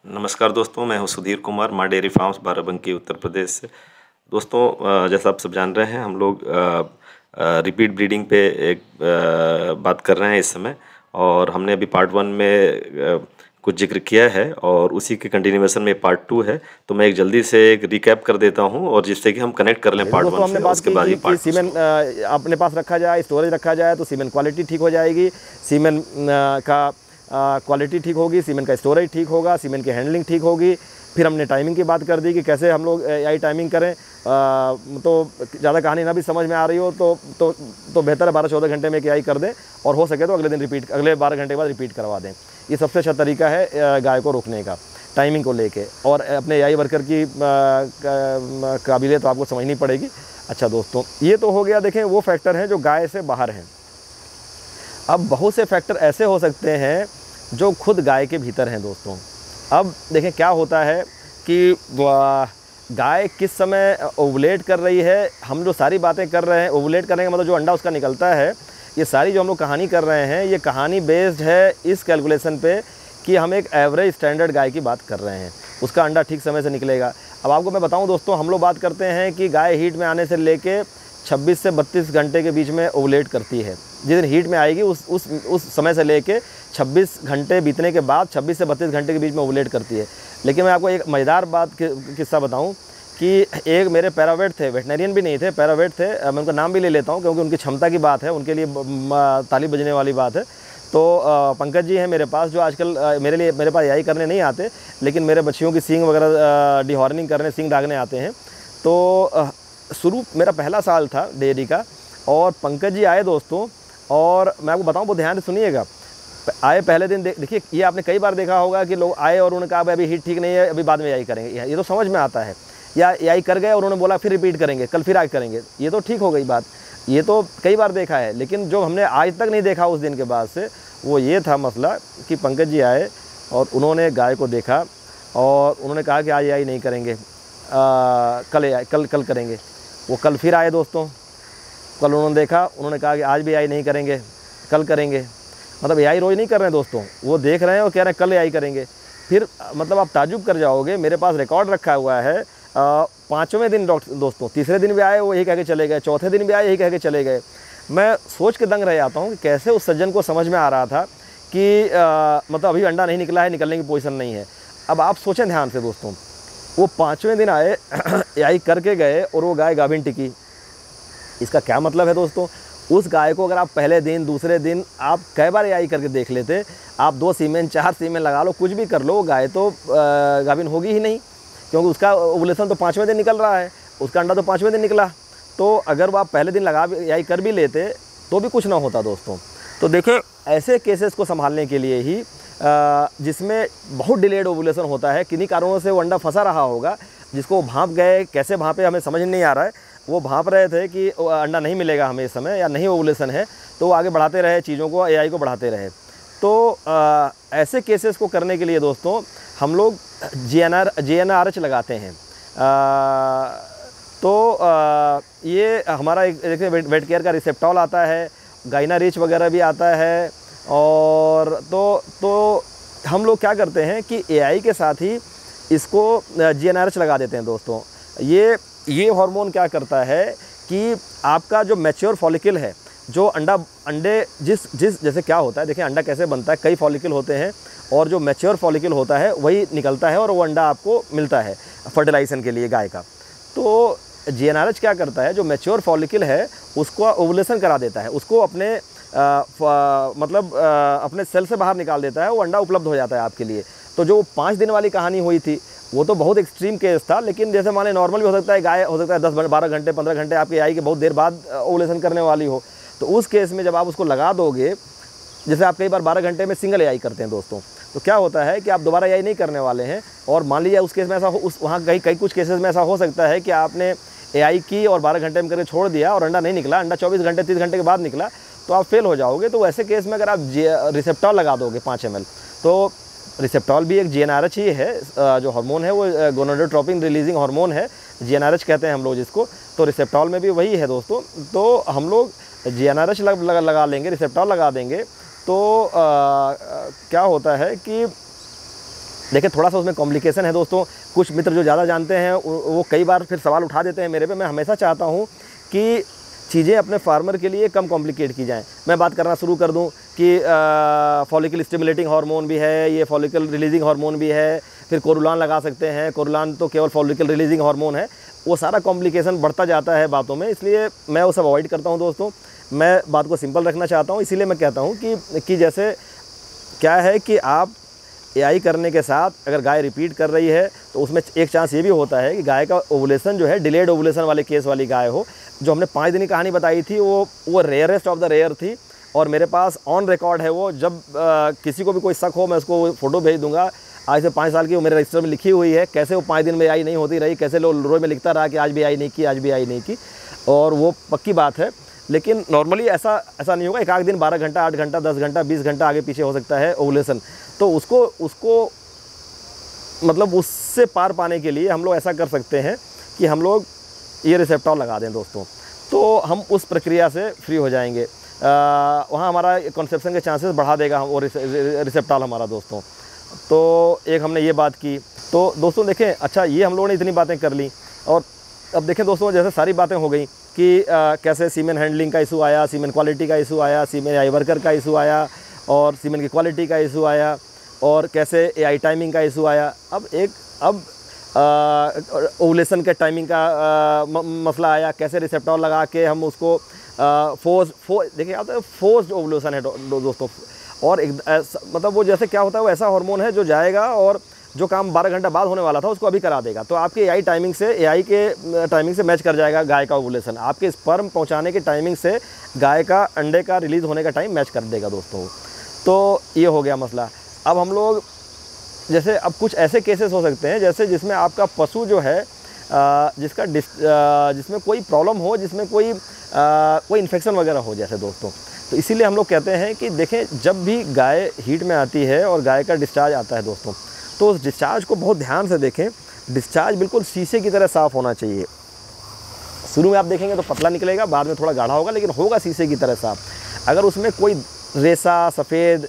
नमस्कार दोस्तों, मैं हूं सुधीर कुमार, माँ डेयरी फार्म्स बाराबंकी उत्तर प्रदेश से। दोस्तों, जैसा आप सब जान रहे हैं, हम लोग रिपीट ब्रीडिंग पे एक बात कर रहे हैं इस समय। और हमने अभी पार्ट 1 में कुछ जिक्र किया है और उसी के कंटिन्यूएशन में पार्ट 2 है। तो मैं एक जल्दी से एक रिकैप कर देता हूं और जिससे कि हम कनेक्ट कर लें तो पार्ट दोस्तों 1 हमने से, बात उसके की बाद ही कि पार्ट 2 सीमेन अपने पास रखा जाए, स्टोरेज रखा जाए तो सीमेन क्वालिटी ठीक हो जाएगी, सीमेन का क्वालिटी ठीक होगी, सीमेन का स्टोरेज ठीक होगा, सीमेन की हैंडलिंग ठीक होगी। फिर हमने टाइमिंग की बात कर दी कि कैसे हम लोग एआई टाइमिंग करें। तो ज़्यादा कहानी ना भी समझ में आ रही हो तो बेहतर है 12-14 घंटे में एक एआई कर दें, और हो सके तो अगले दिन रिपीट, अगले 12 घंटे के बाद रिपीट करवा दें। ये सबसे अच्छा तरीका है गाय को रोकने का, टाइमिंग को लेके। और अपने एआई वर्कर की काबिलियत तो आपको समझनी पड़ेगी। अच्छा दोस्तों, ये तो हो गया, देखें वो फैक्टर हैं जो गाय से बाहर हैं। अब बहुत से फैक्टर ऐसे हो सकते हैं जो खुद गाय के भीतर हैं दोस्तों। अब देखें क्या होता है कि गाय किस समय ओवुलेट कर रही है। हम जो सारी बातें कर रहे हैं, ओवुलेट करने का मतलब जो अंडा उसका निकलता है, ये सारी जो हम लोग कहानी कर रहे हैं, ये कहानी बेस्ड है इस कैलकुलेशन पे कि हम एक एवरेज स्टैंडर्ड गाय की बात कर रहे हैं, उसका अंडा ठीक समय से निकलेगा। अब आपको मैं बताऊं दोस्तों, हम लोग बात करते हैं कि गाय हीट में आने से लेके 26 से 32 घंटे के बीच में ओवुलेट करती है। जिस दिन हीट में आएगी उस समय से लेके 26 घंटे बीतने के बाद 26 से 32 घंटे के बीच में ओवुलेट करती है। लेकिन मैं आपको एक मज़ेदार बात किस्सा बताऊं कि एक मेरे पैरावेट थे, वेटनरियन भी नहीं थे, पैरावेट थे। मैं उनका नाम भी ले लेता हूं क्योंकि उनकी क्षमता की बात है, उनके लिए ताली बजने वाली बात है। तो पंकज जी हैं मेरे पास, जो आजकल मेरे पास एआई करने नहीं आते, लेकिन मेरे बच्चियों की सींग वगैरह डिहॉर्निंग करने, सींग दागने आते हैं। तो शुरू मेरा पहला साल था डेयरी का, और पंकज जी आए दोस्तों, और मैं आपको बताऊं, बहुत ध्यान से सुनिएगा। आए पहले दिन, देखिए ये आपने कई बार देखा होगा कि लोग आए और उन्होंने कहा अभी हीट ठीक नहीं है, अभी बाद में एआई करेंगे, ये तो समझ में आता है। या एआई कर गए और उन्होंने बोला फिर रिपीट करेंगे, कल फिर आगे करेंगे, ये तो ठीक हो गई बात, ये तो कई बार देखा है। लेकिन जो हमने आज तक नहीं देखा उस दिन के बाद से, वो ये था मसला कि पंकज जी आए और उन्होंने गाय को देखा और उन्होंने कहा कि आज एआई नहीं करेंगे, कल करेंगे। वो कल फिर आए दोस्तों, कल उन्होंने देखा, उन्होंने कहा कि आज भी एआई नहीं करेंगे, कल करेंगे। मतलब एआई रोज़ नहीं कर रहे हैं दोस्तों, वो देख रहे हैं और कह रहे हैं कल एआई करेंगे। फिर मतलब आप ताजुब कर जाओगे, मेरे पास रिकॉर्ड रखा हुआ है। 5वें दिन दोस्तों, तीसरे दिन भी आए वो यही कह के चले गए, चौथे दिन भी आए यही कह के चले गए। मैं सोच के दंग रह जाता हूँ कि कैसे उस सज्जन को समझ में आ रहा था कि मतलब अभी अंडा नहीं निकला है, निकलने की पोजीशन नहीं है। अब आप सोचें ध्यान से दोस्तों, वो 5वें दिन आए एआई करके गए और वो गाय गाभिन टिकी। इसका क्या मतलब है दोस्तों? उस गाय को अगर आप पहले दिन, दूसरे दिन आप कई बार एआई करके देख लेते, आप 2 सीमेन 4 सीमेन लगा लो, कुछ भी कर लो, गाय तो गाभिन होगी ही नहीं, क्योंकि उसका ओवुलेशन तो 5वें दिन निकल रहा है, उसका अंडा तो 5वें दिन निकला। तो अगर वो आप पहले दिन लगा एआई कर भी लेते तो भी कुछ ना होता दोस्तों। तो देखिए, ऐसे केसेस को संभालने के लिए ही जिसमें बहुत डिलेड ओवुलेशन होता है, किन्हीं कारणों से वो अंडा फंसा रहा होगा, जिसको भांप गए, कैसे भांपे हमें समझ नहीं आ रहा है। वो भांप रहे थे कि अंडा नहीं मिलेगा हमें इस समय, या नहीं ओवुलेशन है, तो वो आगे बढ़ाते रहे चीज़ों को, एआई को बढ़ाते रहे। तो ऐसे केसेस को करने के लिए दोस्तों हम लोग GnRH लगाते हैं। ये हमारा एक देखिए वेट केयर का रिसेप्टॉल आता है, गाइनारिच वगैरह भी आता है। और तो हम लोग क्या करते हैं कि एआई के साथ ही इसको GnRH लगा देते हैं दोस्तों। ये हार्मोन क्या करता है कि आपका जो मैच्योर फॉलिकल है, जो अंडे जैसे क्या होता है, देखिए अंडा कैसे बनता है, कई फॉलिकल होते हैं, और जो मैच्योर फॉलिकल होता है वही निकलता है और वो अंडा आपको मिलता है फर्टिलाइजेशन के लिए गाय का। तो GnRH क्या करता है, जो मैच्योर फॉलिकल है उसको ओवुलेशन करा देता है, उसको अपने अपने सेल से बाहर निकाल देता है, वो अंडा उपलब्ध हो जाता है आपके लिए। तो जो 5 दिन वाली कहानी हुई थी वो तो बहुत एक्सट्रीम केस था, लेकिन जैसे माने नॉर्मल भी हो सकता है, गाय हो सकता है 10-12 घंटे 15 घंटे आपकी एआई के बहुत देर बाद ओवुलेशन करने वाली हो। तो उस केस में जब आप उसको लगा दोगे, जैसे आप कई बार 12 घंटे में सिंगल एआई करते हैं दोस्तों, तो क्या होता है कि आप दोबारा एआई नहीं करने वाले हैं। और मान लीजिए उस केस में ऐसा वहाँ कई कुछ केसेस में ऐसा हो सकता है कि आपने एआई की और 12 घंटे में करके छोड़ दिया और अंडा नहीं निकला, अंडा 24 घंटे 30 घंटे के बाद निकला, तो आप फेल हो जाओगे। तो ऐसे केस में अगर आप रिसेप्टॉल लगा दोगे 5 ml, तो रिसेप्टॉल भी एक GnRH ही है, जो हार्मोन है वो गोनाडोट्रोपिन रिलीजिंग हार्मोन है, GnRH कहते हैं हम लोग जिसको। तो रिसेप्टॉल में भी वही है दोस्तों। तो हम लोग GnRH लगा लेंगे, रिसेप्टॉल लगा देंगे, तो क्या होता है कि देखिए थोड़ा सा उसमें कॉम्प्लिकेशन है दोस्तों। कुछ मित्र जो ज़्यादा जानते हैं वो कई बार फिर सवाल उठा देते हैं मेरे पे। मैं हमेशा चाहता हूँ कि चीज़ें अपने फार्मर के लिए कम कॉम्प्लिकेट की जाएं। मैं बात करना शुरू कर दूं कि फॉलिकल स्टिमुलेटिंग हार्मोन भी है, ये फॉलिकल रिलीजिंग हार्मोन भी है, फिर कोरुलान लगा सकते हैं। कोरुलान तो केवल फॉलिकल रिलीजिंग हार्मोन है। वो सारा कॉम्प्लिकेशन बढ़ता जाता है बातों में, इसलिए मैं वो सब अवॉइड करता हूँ दोस्तों। मैं बात को सिंपल रखना चाहता हूँ, इसीलिए मैं कहता हूँ कि जैसे क्या है कि आप एआई करने के साथ अगर गाय रिपीट कर रही है तो उसमें एक चांस ये भी होता है कि गाय का ओवुलेशन जो है डिलेड ओवुलेशन वाले केस वाली गाय हो। जो हमने 5 दिन की कहानी बताई थी वो रेयरेस्ट ऑफ द रेयर थी, और मेरे पास ऑन रिकॉर्ड है वो। जब किसी को भी कोई शक हो मैं उसको फ़ोटो भेज दूंगा। आज से 5 साल की वो मेरे रजिस्टर में लिखी हुई है, कैसे वो 5 दिन में आई नहीं होती रही, कैसे लोग रोज में लिखता रहा कि आज भी आई नहीं की, आज भी आई नहीं की, और वो पक्की बात है। लेकिन नॉर्मली ऐसा नहीं होगा। एक आध दिन 12 घंटा, 8 घंटा, 10 घंटा, 20 घंटा आगे पीछे हो सकता है ओवुलेशन। तो उसको मतलब उससे पार पाने के लिए हम लोग ऐसा कर सकते हैं कि हम लोग ये रिसेप्टॉल लगा दें दोस्तों, तो हम उस प्रक्रिया से फ्री हो जाएंगे। वहाँ हमारा कंसेप्शन के चांसेस बढ़ा देगा वो रिसेप्टॉल हमारा दोस्तों। तो एक हमने ये बात की। तो दोस्तों देखें, अच्छा ये हम लोगों ने इतनी बातें कर ली, और अब देखें दोस्तों जैसे सारी बातें हो गई कि कैसे सीमेन हैंडलिंग का इशू आया, सीमेन क्वालिटी का इशू आया, सीमेन एआई वर्कर का इशू आया, और सीमेन की क्वालिटी का इशू आया, और कैसे एआई टाइमिंग का इशू आया। अब ओवुलेशन के टाइमिंग का मसला आया, कैसे रिसेप्टॉल लगा के हम उसको देखिए आता है फोर्स्ड ओवुलेशन है दोस्तों। और मतलब वो जैसे क्या होता है, वो ऐसा हार्मोन है जो जाएगा और जो काम 12 घंटा बाद होने वाला था उसको अभी करा देगा। तो आपके एआई के टाइमिंग से मैच कर जाएगा गाय का ओवुलेशन। आपके स्पर्म पहुंचाने के टाइमिंग से गाय का अंडे का रिलीज़ होने का टाइम मैच कर देगा दोस्तों। तो ये हो गया मसला। अब हम लोग जैसे अब कुछ ऐसे केसेस हो सकते हैं जैसे जिसमें आपका पशु जो है जिसमें कोई प्रॉब्लम हो, जिसमें कोई इन्फेक्शन वगैरह हो जैसे दोस्तों। तो इसीलिए हम लोग कहते हैं कि देखें, जब भी गाय हीट में आती है और गाय का डिस्चार्ज आता है दोस्तों, तो उस डिस्चार्ज को बहुत ध्यान से देखें। डिस्चार्ज बिल्कुल शीशे की तरह साफ़ होना चाहिए। शुरू में आप देखेंगे तो पतला निकलेगा, बाद में थोड़ा गाढ़ा होगा, लेकिन होगा शीशे की तरह साफ़। अगर उसमें कोई रेसा सफ़ेद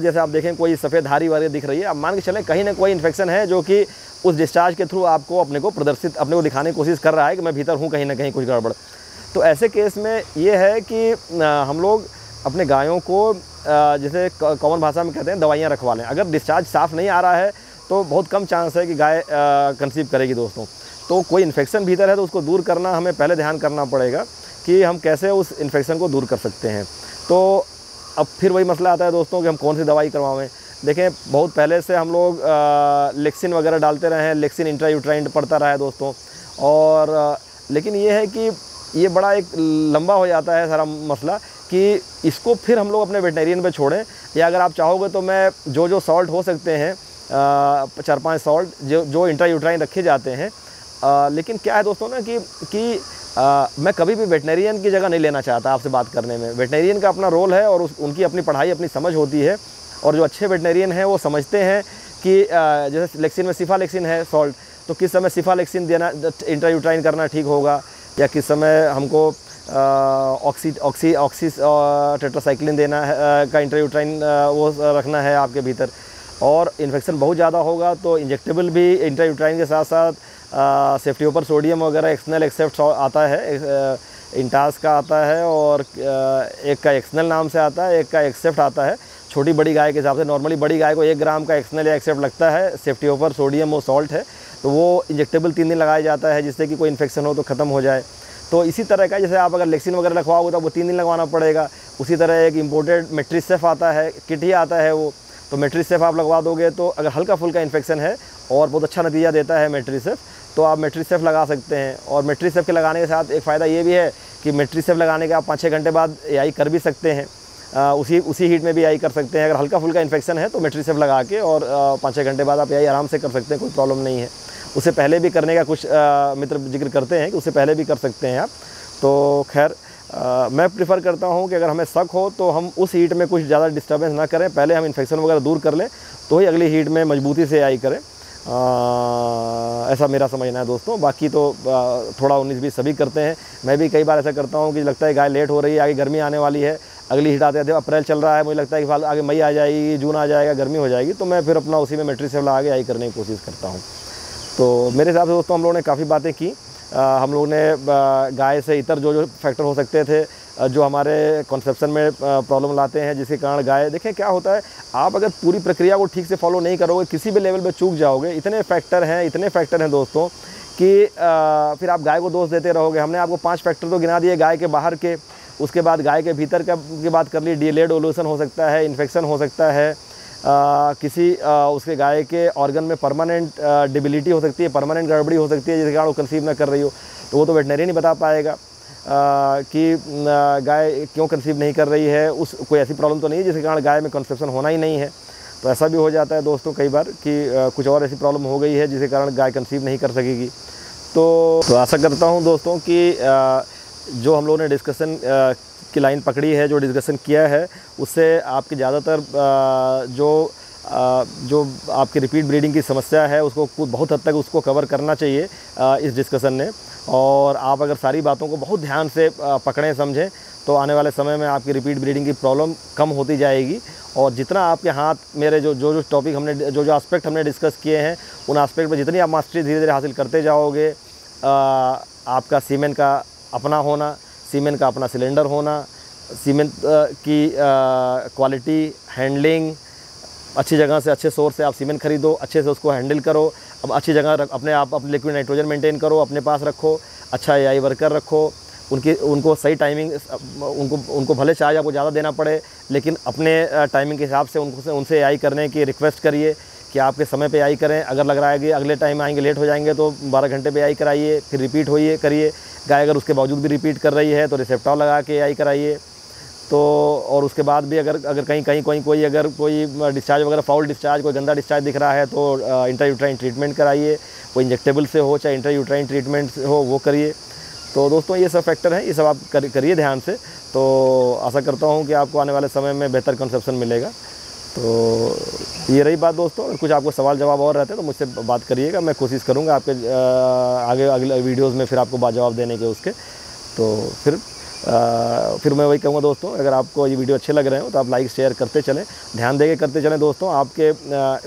जैसे आप देखें कोई सफ़ेद धारी वारी दिख रही है, आप मान के चलें कहीं ना कोई इन्फेक्शन है जो कि उस डिस्चार्ज के थ्रू आपको अपने को दिखाने की कोशिश कर रहा है कि मैं भीतर हूँ, कहीं ना कहीं कुछ गड़बड़। तो ऐसे केस में ये है कि हम लोग अपने गायों को जैसे कॉमन भाषा में कहते हैं दवाइयाँ रखवा लें। अगर डिस्चार्ज साफ़ नहीं आ रहा है तो बहुत कम चांस है कि गाय कंसीव करेगी दोस्तों। तो कोई इन्फेक्शन भीतर है तो उसको दूर करना हमें पहले ध्यान करना पड़ेगा कि हम कैसे उस इन्फेक्शन को दूर कर सकते हैं। तो अब फिर वही मसला आता है दोस्तों कि हम कौन सी दवाई करवाएं। देखें, बहुत पहले से हम लोग लेक्सिन वगैरह डालते रहे हैं, लेक्सिन इंट्रायूट्राइन पड़ता रहा है दोस्तों। और लेकिन ये है कि ये बड़ा एक लंबा हो जाता है सारा मसला कि इसको फिर हम लोग अपने वेटनरियन पे छोड़ें, या अगर आप चाहोगे तो मैं जो सॉल्ट हो सकते हैं 4-5 सॉल्ट जो इंट्रायूट्राइन रखे जाते हैं। लेकिन क्या है दोस्तों ना कि मैं कभी भी वेटनरियन की जगह नहीं लेना चाहता आपसे बात करने में। वेटनरियन का अपना रोल है और उनकी अपनी पढ़ाई, अपनी समझ होती है, और जो अच्छे वेटनरियन हैं वो समझते हैं कि जैसे लेक्सिन में सिफालेक्सिन है सॉल्ट, तो किस समय सिफालेक्सिन देना, इंट्रायूट्राइन करना ठीक होगा, या किस समय हमको ऑक्सी टेट्रासाइक्लिन देना है का इंट्रायूट्राइन वो रखना है आपके भीतर। और इन्फेक्शन बहुत ज़्यादा होगा तो इंजेक्टेबल भी इंट्रायूट्राइन के साथ साथ सेफ्टियोपर सोडियम वगैरह एक्सनल एक्सेप्ट आता है, इंटास का आता है, और एक का एक्सनल नाम से आता है, एक का एक्सेप्ट आता है। छोटी बड़ी गाय के हिसाब से नॉर्मली बड़ी गाय को 1 ग्राम का एक्सनल या एक्सेप्ट लगता है। सेफ्टियोपर सोडियम वो सॉल्ट है, तो वो इंजेक्टेबल 3 दिन लगाया जाता है जिससे कि कोई इन्फेक्शन हो तो ख़त्म हो जाए। तो इसी तरह का जैसे आप अगर लेक्सिन वगैरह रखवाओगे तो वो 3 दिन लगवाना पड़ेगा। उसी तरह एक इम्पोर्टेड मेट्रिसेफ आता है, किट ही आता है वो, तो मेट्रिसेफ आप लगवा दोगे तो अगर हल्का फुल्का इन्फेक्शन है और बहुत अच्छा नतीजा देता है मेट्रिसेफ, तो आप मेट्रिसेफ लगा सकते हैं। और मेट्रिसेफ के लगाने के साथ एक फ़ायदा ये भी है कि मेट्रिसेफ लगाने के आप 5-6 घंटे बाद एआई कर भी सकते हैं, उसी हीट में भी एआई कर सकते हैं। अगर हल्का फुल्का इन्फेक्शन है तो मेट्रिसेफ लगा के और 5-6 घंटे बाद आप एआई आराम से कर सकते हैं, कोई प्रॉब्लम नहीं है। उससे पहले भी करने का कुछ मित्र जिक्र करते हैं कि उससे पहले भी कर सकते हैं आप। तो खैर मैं प्रिफ़र करता हूं कि अगर हमें शक हो तो हम उस हीट में कुछ ज़्यादा डिस्टर्बेंस ना करें, पहले हम इन्फेक्शन वगैरह दूर कर लें तो ही अगली हीट में मजबूती से एआई करें। ऐसा मेरा समझना है दोस्तों। बाकी तो थोड़ा 19-20 सभी करते हैं, मैं भी कई बार ऐसा करता हूँ कि लगता है गाय लेट हो रही है, आगे गर्मी आने वाली है, अगली हीट आते आते अप्रैल चल रहा है, मुझे लगता है कि आगे मई आ जाएगी, जून आ जाएगा, गर्मी हो जाएगी, तो मैं फिर अपना उसी में मैट्रिसेप लगा के आई करने की कोशिश करता हूँ। तो मेरे हिसाब से दोस्तों हम लोगों ने काफ़ी बातें की। हम लोगों ने गाय से इतर जो फैक्टर हो सकते थे जो हमारे कंसेप्शन में प्रॉब्लम लाते हैं, जिसके कारण गाय, देखें क्या होता है, आप अगर पूरी प्रक्रिया को ठीक से फॉलो नहीं करोगे, किसी भी लेवल पे चूक जाओगे। इतने फैक्टर हैं दोस्तों कि फिर आप गाय को दोष देते रहोगे। हमने आपको 5 फैक्टर तो गिना दिए गाय के बाहर के, उसके बाद गाय के भीतर की बात कर ली। डिलेड ओव्यूलेशन हो सकता है, इन्फेक्शन हो सकता है, किसी उसके गाय के ऑर्गन में परमानेंट डिबिलिटी हो सकती है, परमानेंट गड़बड़ी हो सकती है जिसके कारण वो कंसीव ना कर रही हो, तो वो तो वेटनरी नहीं बता पाएगा कि गाय क्यों कंसीव नहीं कर रही है। उस कोई ऐसी प्रॉब्लम तो नहीं है जिसके कारण गाय में कंसेप्शन होना ही नहीं है। तो ऐसा भी हो जाता है दोस्तों कई बार कि कुछ और ऐसी प्रॉब्लम हो गई है जिसके कारण गाय कंसीव नहीं कर सकेगी। तो आशा करता हूँ दोस्तों कि जो हम लोगों ने डिस्कशन की लाइन पकड़ी है, जो डिस्कशन किया है, उससे आपकी ज़्यादातर जो आपकी रिपीट ब्रीडिंग की समस्या है उसको बहुत हद तक उसको कवर करना चाहिए इस डिस्कशन ने। और आप अगर सारी बातों को बहुत ध्यान से पकड़ें समझें तो आने वाले समय में आपकी रिपीट ब्रीडिंग की प्रॉब्लम कम होती जाएगी। और जितना आपके हाथ मेरे जो टॉपिक हमने जो एस्पेक्ट हमने डिस्कस किए हैं, उन एस्पेक्ट में जितनी आप मास्टरी धीरे धीरे हासिल करते जाओगे, आपका सीमेन का अपना होना, सीमेन का अपना सिलेंडर होना, सीमेन की क्वालिटी, हैंडलिंग, अच्छी जगह से अच्छे सोर्स से आप सीमेंट खरीदो, अच्छे से उसको हैंडल करो। अब अच्छी जगह अपने लिक्विड नाइट्रोजन मेंटेन करो, अपने पास रखो, अच्छा एआई वर्कर रखो, उनको सही टाइमिंग, उनको भले चार्ज आपको ज़्यादा देना पड़े, लेकिन अपने टाइमिंग के हिसाब से उनसे एआई करने की रिक्वेस्ट करिए कि आपके समय पे एआई करें। अगर लग रहा है कि अगले टाइम आएंगे, लेट हो जाएंगे, तो 12 घंटे पे एआई कराइए, फिर रिपीट करिए। गाय अगर उसके बावजूद भी रिपीट कर रही है तो रिसेप्टॉल लगा के एआई कराइए। तो और उसके बाद भी अगर कहीं कोई डिस्चार्ज वगैरह, फाउल डिस्चार्ज, कोई गंदा डिस्चार्ज दिख रहा है तो इंट्रायूट्राइन ट्रीटमेंट कराइए, कोई इंजेक्टेबल से हो चाहे इंट्रायूट्राइन ट्रीटमेंट से हो वो करिए। तो दोस्तों ये सब फैक्टर हैं, ये सब आप करिए ध्यान से। तो आशा करता हूँ कि आपको आने वाले समय में बेहतर कंसेप्शन मिलेगा। तो ये रही बात दोस्तों। अगर कुछ आपको सवाल जवाब और रहते हैं तो मुझसे बात करिएगा, मैं कोशिश करूँगा आपके अगले वीडियोज़ में फिर आपको जवाब देने के उसके। तो फिर मैं वही कहूँगा दोस्तों, अगर आपको ये वीडियो अच्छे लग रहे हो तो आप लाइक शेयर करते चलें, ध्यान देके करते चलें दोस्तों। आपके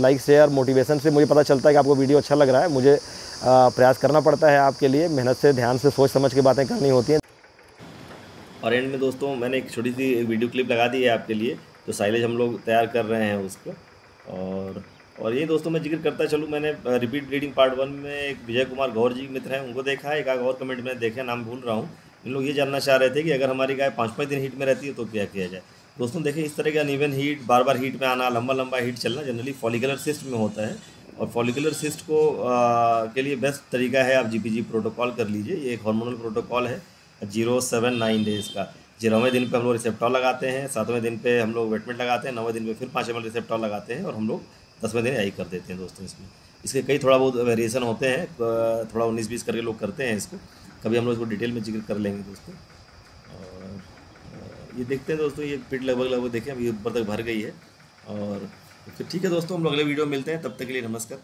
लाइक शेयर मोटिवेशन से मुझे पता चलता है कि आपको वीडियो अच्छा लग रहा है। मुझे प्रयास करना पड़ता है आपके लिए, मेहनत से, ध्यान से, सोच समझ के बातें करनी होती हैं। और एंड में दोस्तों मैंने एक छोटी सी वीडियो क्लिप लगा दी है आपके लिए, तो साइलेज हम लोग तैयार कर रहे हैं उसको। और ये दोस्तों मैं जिक्र करता चलूँ, मैंने रिपीट ब्रीडिंग पार्ट 1 में एक विजय कुमार गौर जी मित्र हैं, उनको देखा है। एक आग और कमेंट मैंने देखे, नाम भूल रहा हूँ। इन लोग ये जानना चाह रहे थे कि अगर हमारी गाय 5-5 दिन हीट में रहती है तो क्या किया जाए। दोस्तों देखिए, इस तरह का अनइवन हीट, बार बार हीट में आना, लंबा लंबा हीट चलना जनरली फॉलिकुलर सिस्ट में होता है। और फॉलिकुलर सिस्ट को के लिए बेस्ट तरीका है आप जीपीजी प्रोटोकॉल कर लीजिए। ये एक हार्मोनल प्रोटोकॉल है 0-7-9 डेज़ का। 0वें दिन पे हम लोग रिसेप्टॉल लगाते हैं, 7वें दिन पे हम लोग वेटमेंट लगाते हैं, 9वें दिन पे फिर 5 ml रिसेप्टॉल लगाते हैं, और हम लोग 10वें दिन एआई कर देते हैं दोस्तों। इसके कई थोड़ा बहुत वेरिएशन होते हैं, थोड़ा 19-20 करके लोग करते हैं इसको। कभी हम लोग इसको डिटेल में जिक्र कर लेंगे दोस्तों। और ये देखते हैं दोस्तों, ये पिट लगभग देखें अभी ऊपर तक भर गई है। और फिर ठीक है दोस्तों, हम लोग अगले वीडियो में मिलते हैं, तब तक के लिए नमस्कार।